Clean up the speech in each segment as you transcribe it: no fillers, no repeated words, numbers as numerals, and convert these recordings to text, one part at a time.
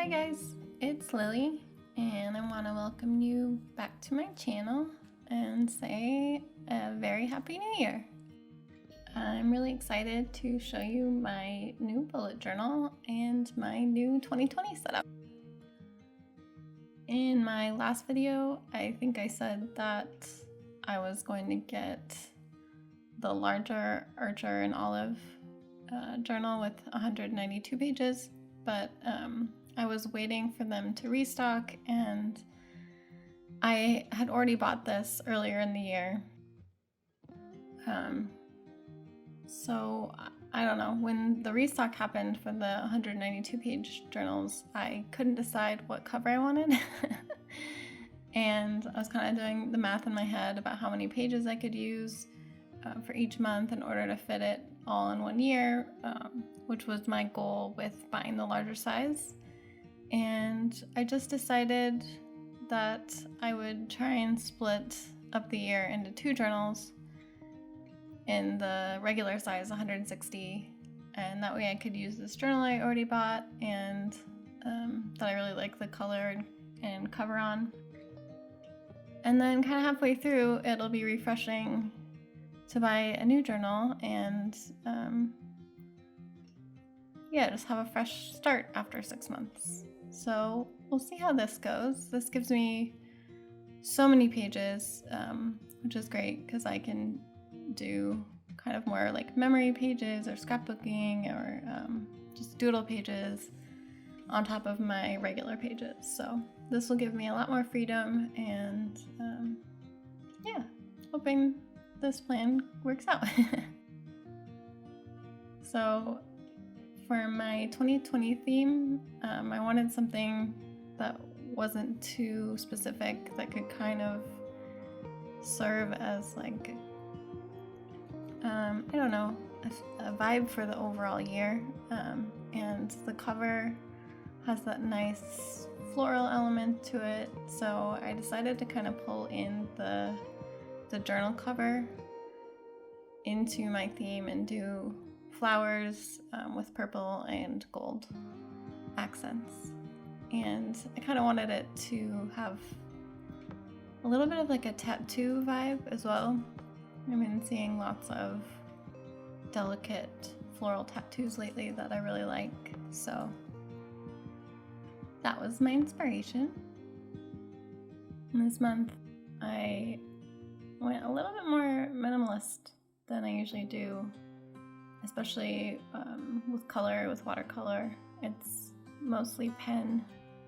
Hi guys, it's Lily, and I want to welcome you back to my channel and say a very happy new year. I'm really excited to show you my new bullet journal and my new 2020 setup. In my last video, I think I said that I was going to get the larger Archer and Olive journal with 192 pages, but I was waiting for them to restock, and I had already bought this earlier in the year. So I don't know, when the restock happened for the 192 page journals, I couldn't decide what cover I wanted. And I was kind of doing the math in my head about how many pages I could use for each month in order to fit it all in 1 year, which was my goal with buying the larger size. And I just decided that I would try and split up the year into 2 journals in the regular size 160, and that way I could use this journal I already bought and that I really like the color and cover on. And then kind of halfway through, it'll be refreshing to buy a new journal and just have a fresh start after 6 months. So we'll see how this goes. This gives me so many pages, which is great because I can do kind of more like memory pages or scrapbooking or just doodle pages on top of my regular pages. So this will give me a lot more freedom, and hoping this plan works out. So for my 2020 theme, I wanted something that wasn't too specific, that could kind of serve as like, I don't know, a vibe for the overall year. And the cover has that nice floral element to it, so I decided to kind of pull in the journal cover into my theme and do flowers with purple and gold accents. And I kind of wanted it to have a little bit of like a tattoo vibe as well. I've been seeing lots of delicate floral tattoos lately that I really like, so that was my inspiration. And this month I went a little bit more minimalist than I usually do, especially with color, with watercolor. It's mostly pen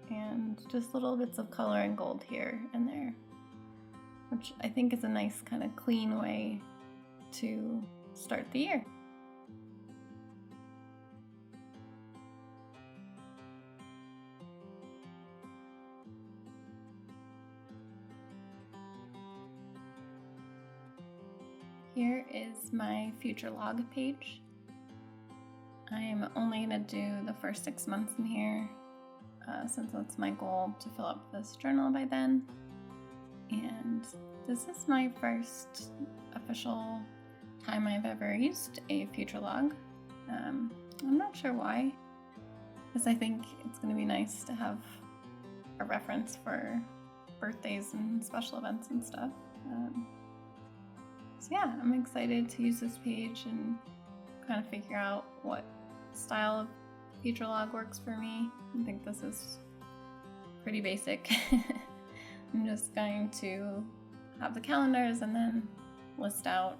and just little bits of color and gold here and there, which I think is a nice kind of clean way to start the year. Here is my future log page. I am only going to do the first 6 months in here, since that's my goal to fill up this journal by then. And this is my first official time I've ever used a future log. I'm not sure why, because I think it's going to be nice to have a reference for birthdays and special events and stuff. So yeah, I'm excited to use this page and kind of figure out what style of future log works for me. I think this is pretty basic. I'm just going to have the calendars and then list out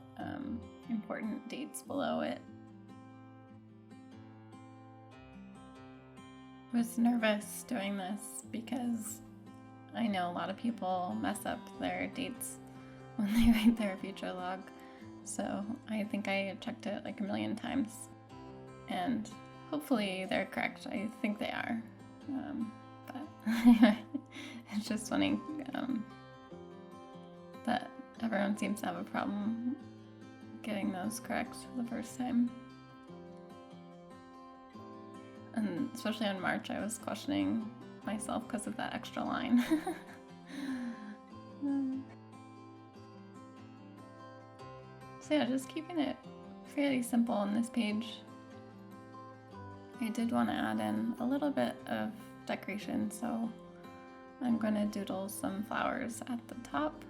important dates below it. I was nervous doing this because I know a lot of people mess up their dates when they write their future log, so I think I checked it like a million times, and hopefully they're correct. I think they are, but it's just funny that everyone seems to have a problem getting those correct the first time. And especially in March, I was questioning myself because of that extra line. So yeah, just keeping it fairly simple on this page. I did want to add in a little bit of decoration, so I'm going to doodle some flowers at the top.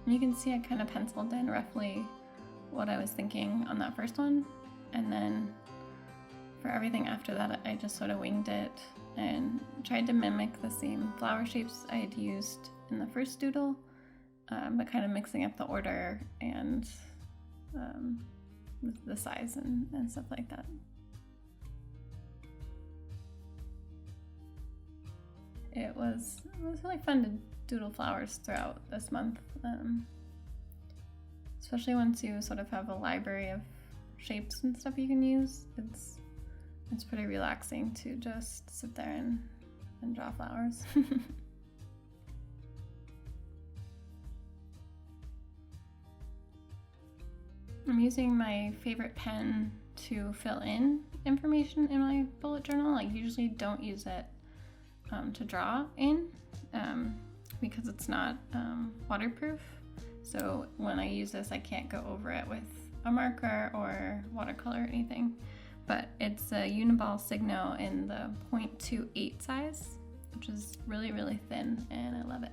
You can see I kind of penciled in roughly what I was thinking on that first one, and then for everything after that I just sort of winged it and tried to mimic the same flower shapes I had used in the first doodle, but kind of mixing up the order and the size and stuff like that. It was really fun to doodle flowers throughout this month, especially once you sort of have a library of shapes and stuff you can use. It's pretty relaxing to just sit there and draw flowers. I'm using my favorite pen to fill in information in my bullet journal. I usually don't use it to draw in because it's not waterproof. So when I use this, I can't go over it with a marker or watercolor or anything. But it's a Uniball Signo in the 0.28 size, which is really, really thin, and I love it.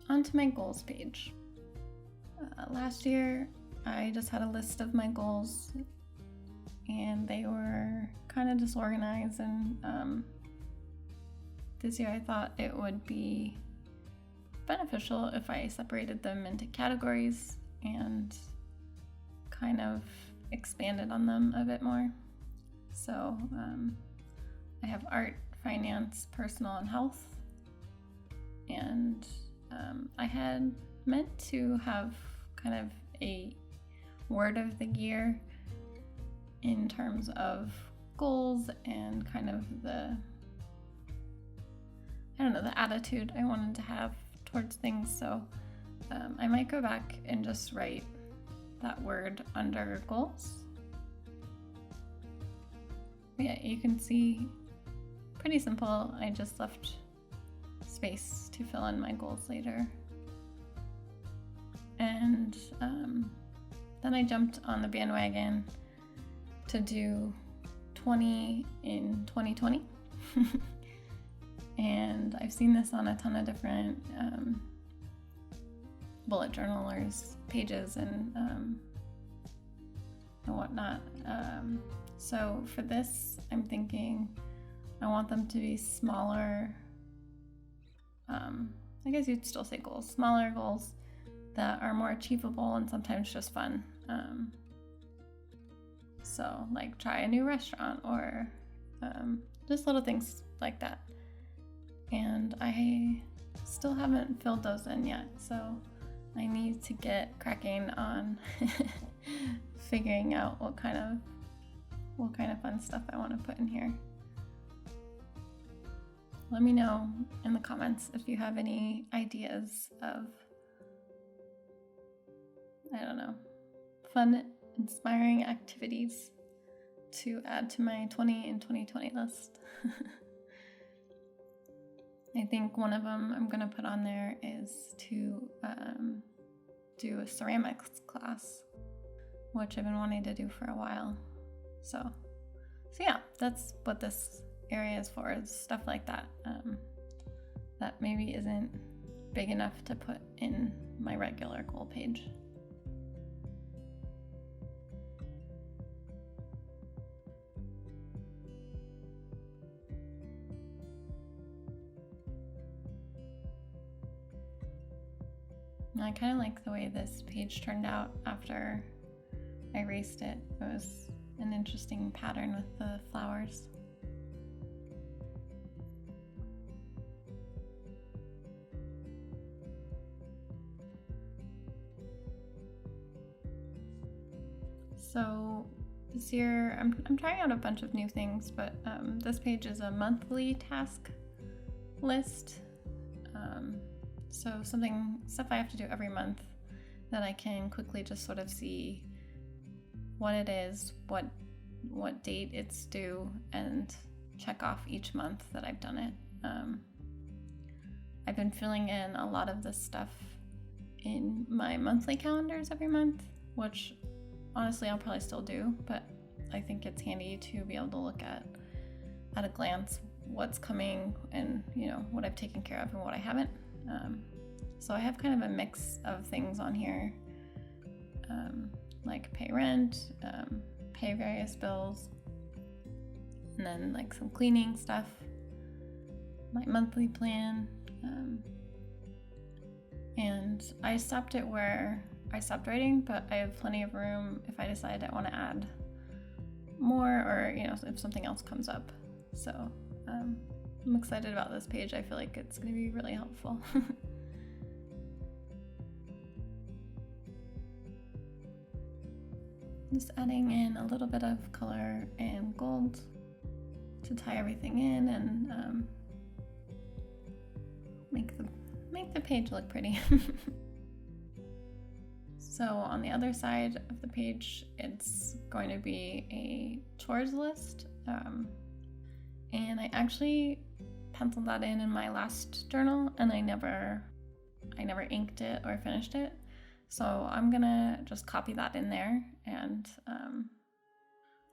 Onto my goals page. Last year, I just had a list of my goals, and they were kind of disorganized, and this year I thought it would be beneficial if I separated them into categories and kind of expanded on them a bit more. So I have art, finance, personal, and health, and I had meant to have kind of a word of the year in terms of goals and kind of the attitude I wanted to have towards things. So I might go back and just write that word under goals. Yeah, you can see, pretty simple. I just left space to fill in my goals later. And then I jumped on the bandwagon to do 20 in 2020. And I've seen this on a ton of different bullet journalers' pages and whatnot. So for this, I'm thinking I want them to be smaller. I guess you'd still say goals, smaller goals that are more achievable and sometimes just fun. So like try a new restaurant or just little things like that. And I still haven't filled those in yet, so I need to get cracking on figuring out what kind of fun stuff I want to put in here. Let me know in the comments if you have any ideas of, I don't know, fun, inspiring activities to add to my 20 in 2020 list. I think one of them I'm going to put on there is to do a ceramics class, which I've been wanting to do for a while. So yeah, that's what this area is for, is stuff like that, that maybe isn't big enough to put in my regular goal page. I kind of like the way this page turned out after I erased it. It was an interesting pattern with the flowers. So this year I'm trying out a bunch of new things, but this page is a monthly task list. So stuff I have to do every month that I can quickly just sort of see what it is, what what date it's due and check off each month that I've done it. I've been filling in a lot of this stuff in my monthly calendars every month, which honestly I'll probably still do, but I think it's handy to be able to look at a glance what's coming and, you know, what I've taken care of and what I haven't. So I have kind of a mix of things on here, like pay rent, pay various bills, and then like some cleaning stuff, my monthly plan, and I stopped it where I stopped writing, but I have plenty of room if I decide I want to add more, or, you know, if something else comes up. So I'm excited about this page. I feel like it's going to be really helpful. Just adding in a little bit of color and gold to tie everything in and make the page look pretty. So on the other side of the page, it's going to be a chores list, and I actually penciled that in my last journal, and I never inked it or finished it. So I'm gonna just copy that in there, and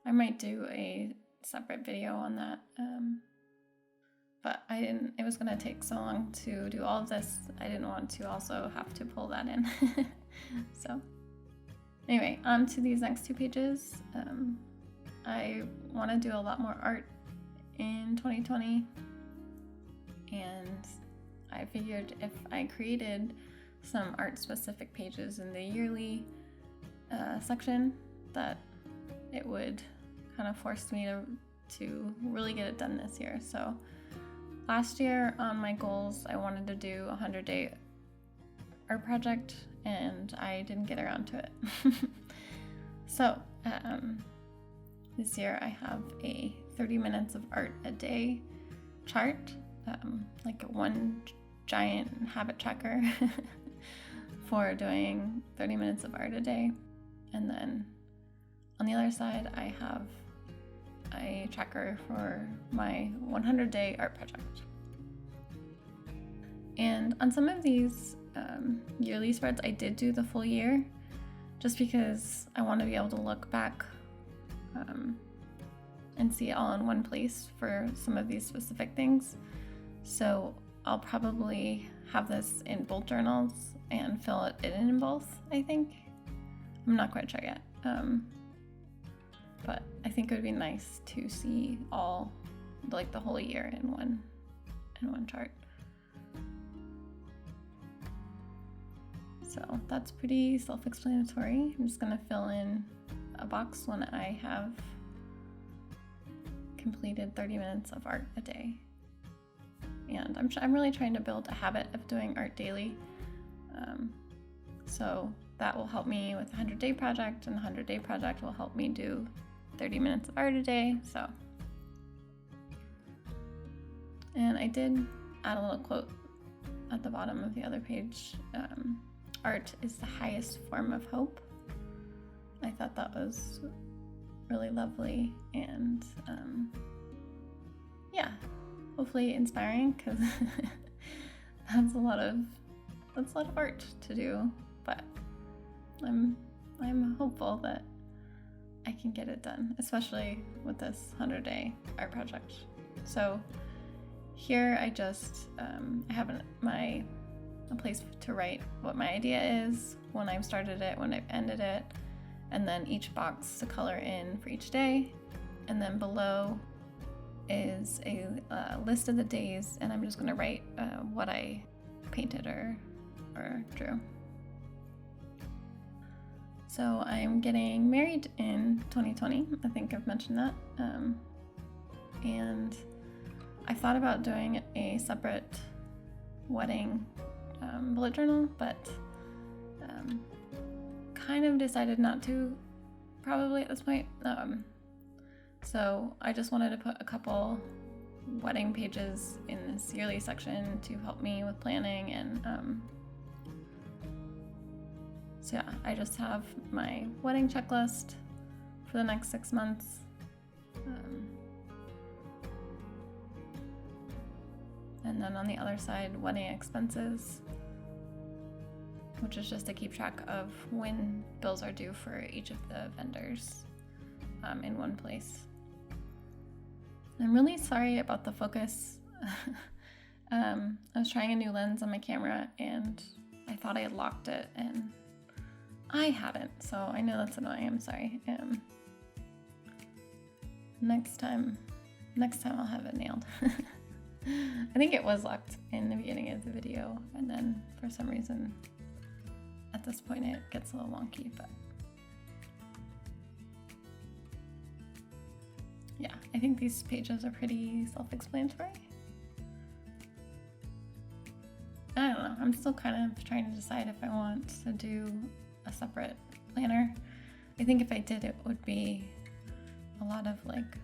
I might do a separate video on that. But it was gonna take so long to do all of this, I didn't want to also have to pull that in. So anyway, on to these next two pages. I want to do a lot more art in 2020, and I figured if I created some art specific pages in the yearly section, that it would kind of force me to really get it done this year. So last year on my goals, I wanted to do a 100-day art project, and I didn't get around to it. So this year I have a 30 minutes of art a day chart, like one giant habit tracker for doing 30 minutes of art a day. And then on the other side, I have a tracker for my 100-day art project. And on some of these yearly spreads, I did do the full year, just because I want to be able to look back and see it all in one place for some of these specific things. So I'll probably have this in both journals and fill it in both, I think. I'm not quite sure yet. But I think it would be nice to see all, like, the whole year in one chart. So that's pretty self-explanatory. I'm just gonna fill in a box when I have completed 30 minutes of art a day. And I'm really trying to build a habit of doing art daily. So that will help me with the 100-day project, and the 100-day project will help me do 30 minutes of art a day. So, and I did add a little quote at the bottom of the other page. Art is the highest form of hope. I thought that was really lovely, and yeah, hopefully inspiring, because that's a lot of art to do. But I'm hopeful that I can get it done, especially with this 100-day art project. So here I just I have a place to write what my idea is, when I've started it, when I've ended it, and then each box to color in for each day. And then below is a list of the days, and I'm just going to write what I painted or drew. So I'm getting married in 2020. I think I've mentioned that. And I thought about doing a separate wedding bullet journal, but kind of decided not to, probably at this point. So I just wanted to put a couple wedding pages in this yearly section to help me with planning, and so yeah, I just have my wedding checklist for the next 6 months, And then on the other side, wedding expenses, which is just to keep track of when bills are due for each of the vendors in one place. I'm really sorry about the focus. I was trying a new lens on my camera and I thought I had locked it and I hadn't, so I know that's annoying. I'm sorry. Next time I'll have it nailed. I think it was locked in the beginning of the video, and then for some reason at this point it gets a little wonky, but yeah, I think these pages are pretty self-explanatory. I don't know, I'm still kind of trying to decide if I want to do a separate planner. I think if I did, it would be a lot of like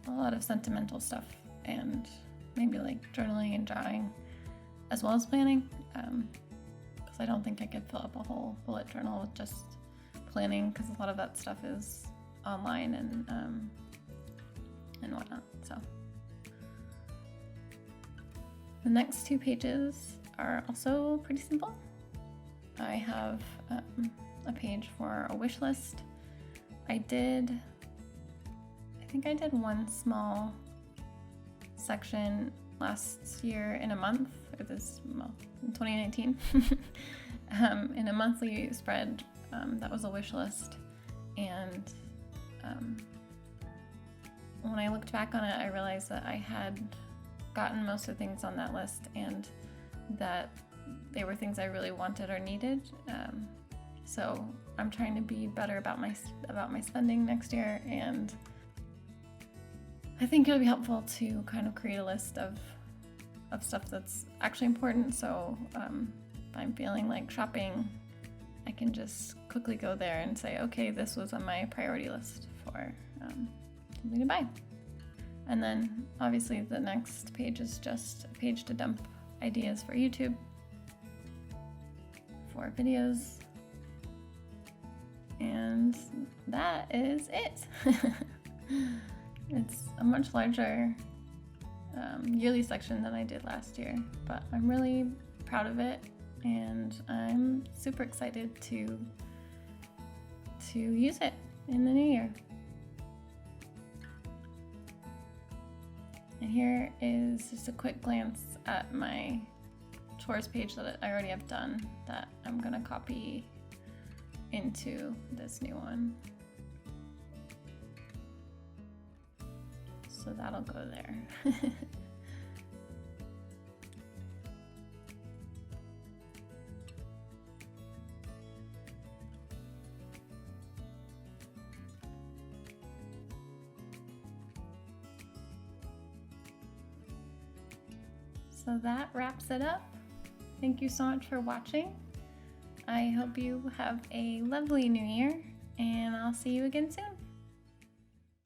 a lot of sentimental stuff and maybe like journaling and drawing as well as planning, because I don't think I could fill up a whole bullet journal with just planning, because a lot of that stuff is online and whatnot. So the next 2 pages are also pretty simple. I have a page for a wish list. I think I did one small section last year in a month, or in 2019, in a monthly spread that was a wish list. And when I looked back on it, I realized that I had gotten most of the things on that list and that they were things I really wanted or needed. So I'm trying to be better about my spending next year, and I think it'll be helpful to kind of create a list of stuff that's actually important. So if I'm feeling like shopping, I can just quickly go there and say, okay, this was on my priority list for something to buy. And then obviously the next page is just a page to dump ideas for YouTube, for videos, and that is it. It's a much larger yearly section than I did last year, but I'm really proud of it, and I'm super excited to use it in the new year. And here is just a quick glance at my chores page that I already have done that I'm gonna copy into this new one. So that'll go there. So that wraps it up. Thank you so much for watching. I hope you have a lovely new year, and I'll see you again soon.